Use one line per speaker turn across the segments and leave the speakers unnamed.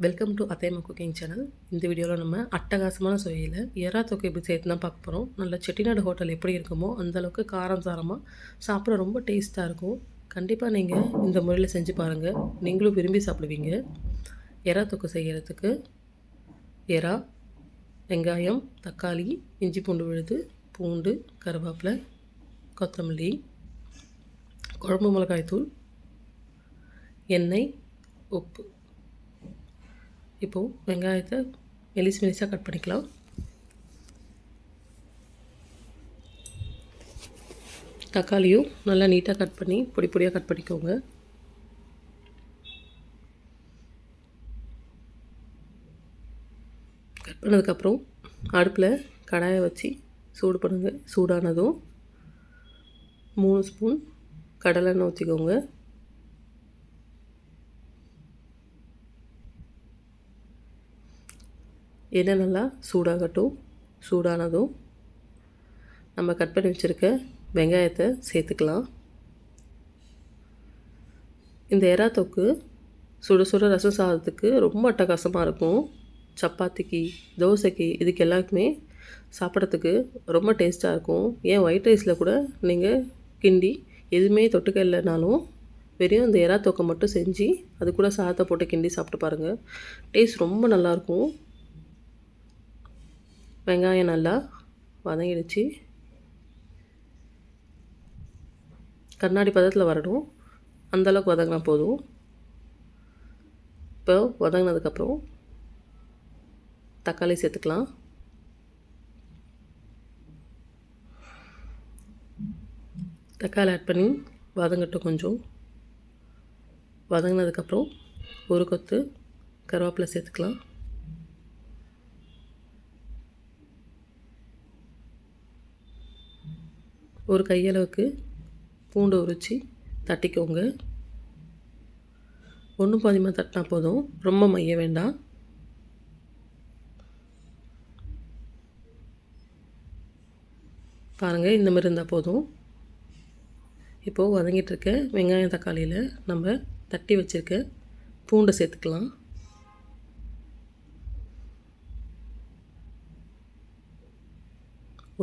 Welcome to Athaiyamma cooking channel. இந்த வீடியோவில் நம்ம அட்டகாசமான சுவையில் எறா தொக்கு எப்படி சேர்த்து தான் பார்க்க போகிறோம். நல்ல செட்டிநாடு ஹோட்டல் எப்படி இருக்குமோ அந்தளவுக்கு காரம் சாரமாக சாப்பிட ரொம்ப டேஸ்ட்டாக இருக்கும். கண்டிப்பாக நீங்கள் இந்த முறையில் செஞ்சு பாருங்கள், நீங்களும் விரும்பி சாப்பிடுவீங்க. எறா தொக்கு செய்கிறதுக்கு எறா, வெங்காயம், தக்காளி, இஞ்சி பூண்டு விழுது, பூண்டு, கருவேப்பிலை, கொத்தமல்லி, குழம்பு மிளகாய்த்தூள், எண்ணெய், உப்பு. இப்போது வெங்காயத்தை மெலிசாக கட் பண்ணிக்கலாம். தக்காளியும் நல்லா நீட்டாக கட் பண்ணி பொடி பொடியாக கட் பண்ணிக்கோங்க. கட் பண்ணதுக்கப்புறம் அடுப்பில் கடாயை வச்சு சூடு பண்ணுங்க. சூடானதும் 3 ஸ்பூன் கடலெண்ணெய் ஊற்றிக்கோங்க. எண்ணெய் நல்லா சூடாகட்டும். சூடானதும் நம்ம கட் பண்ணி வச்சுருக்க வெங்காயத்தை சேர்த்துக்கலாம். இந்த எறா தொக்கு சுட சுட ரசம் சாதத்துக்கு ரொம்ப அட்டகாசமாக இருக்கும். சப்பாத்திக்கு, தோசைக்கு, இதுக்கு எல்லாருக்குமே சாப்பிட்றதுக்கு ரொம்ப டேஸ்ட்டாக இருக்கும். ஏன் ஒயிட் ரைஸில் கூட நீங்கள் கிண்டி எதுவுமே தொட்டுக்க இல்லைனாலும் வெறும் இந்த எறா தொக்கை மட்டும் செஞ்சு அது கூட சாதத்தை போட்டு கிண்டி சாப்பிட்டு பாருங்கள். டேஸ்ட் ரொம்ப நல்லாயிருக்கும். வெங்காயம் நல்லா வதங்கிடுச்சு. கண்ணாடி பதத்தில் வரணும், அந்தளவுக்கு வதங்கினா போதும். இப்போ வதங்கினதுக்கப்புறம் தக்காளி சேர்த்துக்கலாம். தக்காளி ஆட் பண்ணி வதங்கட்டும். கொஞ்சம் வதங்கினதுக்கப்புறம் ஒரு கொத்து கருவேப்பிலை சேர்த்துக்கலாம். ஒரு கையளவுக்கு பூண்டு உரித்து தட்டிக்கோங்க. 1 பாதிமாக தட்டினா போதும், ரொம்ப மைய வேண்டாம். பாருங்கள், இந்த மாதிரி இருந்தால் போதும். இப்போது வதங்கிட்டுருக்க வெங்காயம் தக்காளியில் நம்ம தட்டி வச்சுருக்க பூண்டை சேர்த்துக்கலாம்.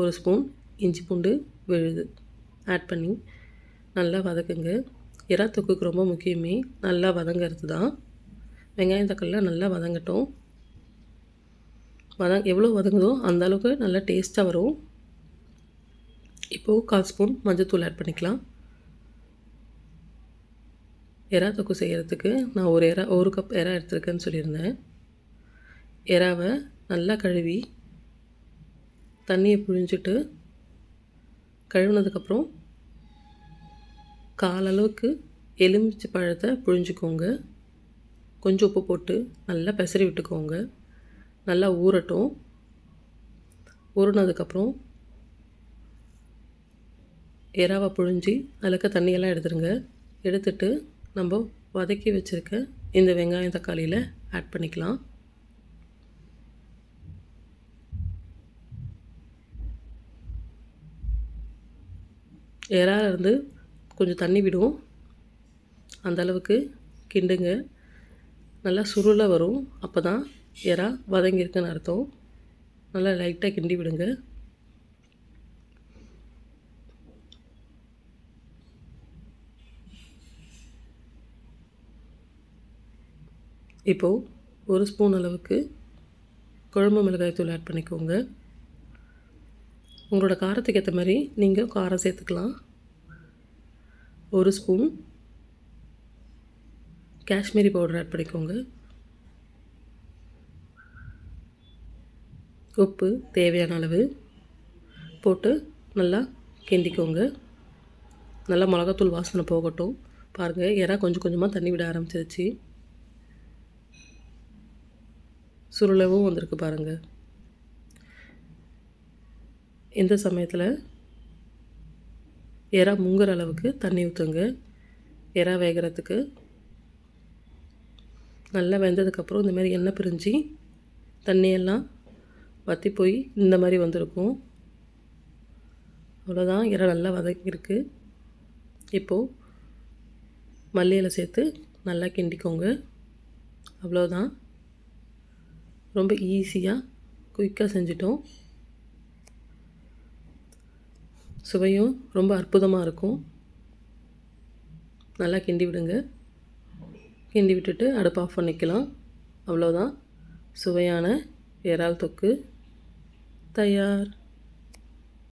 ஒரு ஸ்பூன் இஞ்சி பூண்டு விழுது ஆட் பண்ணி நல்லா வதக்குங்க. எறா தொக்குக்கு ரொம்ப முக்கியமே நல்லா வதங்கிறது தான். வெங்காயம் தக்காளிலாம் நல்லா வதங்கட்டும். எவ்வளோ வதங்குதோ அந்த அளவுக்கு நல்லா டேஸ்ட்டாக வரும். இப்போது 1/4 ஸ்பூன் மஞ்சள்தூள் ஆட் பண்ணிக்கலாம். எறா தொக்கு செய்கிறதுக்கு நான் ஒரு கப் எறா எடுத்துருக்கேன்னு சொல்லியிருந்தேன். எறாவை நல்லா கழுவி தண்ணியை புழிஞ்சிட்டு கழுவினதுக்கப்புறம் 1/4 அளவுக்கு எலுமிச்சை பழத்தை புழிஞ்சிக்கோங்க. கொஞ்சம் உப்பு போட்டு நல்லா பெசரி விட்டுக்கோங்க. நல்லா ஊறட்டும். ஊறினதுக்கப்புறம் எறாவை புழிஞ்சி அதில் தண்ணியெல்லாம் எடுத்துருங்க. எடுத்துட்டு நம்ம வதக்கி வச்சுருக்க இந்த வெங்காயம் தக்காளியில் ஆட் பண்ணிக்கலாம். எறாலேருந்து கொஞ்சம் தண்ணி விடும், அந்தளவுக்கு கிண்டுங்க. நல்லா சுருள வரும், அப்போ தான் எறா வதங்கியிருக்குன்னு அர்த்தம். நல்லா லைட்டாக கிண்டி விடுங்க. இப்போது 1 ஸ்பூன் அளவுக்கு குழம்பு மிளகாய்த்தூள் ஆட் பண்ணிக்கோங்க. உங்களோட காரத்துக்கு ஏற்ற மாதிரி நீங்கள் காரம் சேர்த்துக்கலாம். 1 ஸ்பூன் காஷ்மீரி பவுடர் ஆட் பண்ணிக்கோங்க. உப்பு தேவையான அளவு போட்டு நல்லா கிண்டிக்கோங்க. நல்லா மிளகாத்தூள் வாசனை போகட்டும். பாருங்கள், எறா கொஞ்சம் கொஞ்சமாக தண்ணி விட ஆரம்பிச்சிருச்சு. சுருளவும் வந்திருக்கு பாருங்கள். இந்த சமயத்தில் எறா முங்குற அளவுக்கு தண்ணி ஊற்றுங்க. எறா வேகிறதுக்கு நல்லா வெந்ததுக்கப்புறம் இந்த மாதிரி எண்ணெய் பிரிஞ்சு தண்ணியெல்லாம் வற்றி போய் இந்த மாதிரி வந்திருக்கும். அவ்வளோதான், எறா நல்லா வதங்கியிருக்கு. இப்போது மல்லி இலை சேர்த்து நல்லா கிண்டிக்கோங்க. அவ்வளோதான், ரொம்ப ஈஸியாக குயிக்காக செஞ்சிட்டோம். சுவையும் ரொம்ப அற்புதமாக இருக்கும். நல்லா கிண்டி விடுங்க. கிண்டி விட்டுட்டு அடுப்பை ஆஃப் பண்ணிக்கலாம். அவ்வளோதான், சுவையான இறால் தொக்கு தயார்.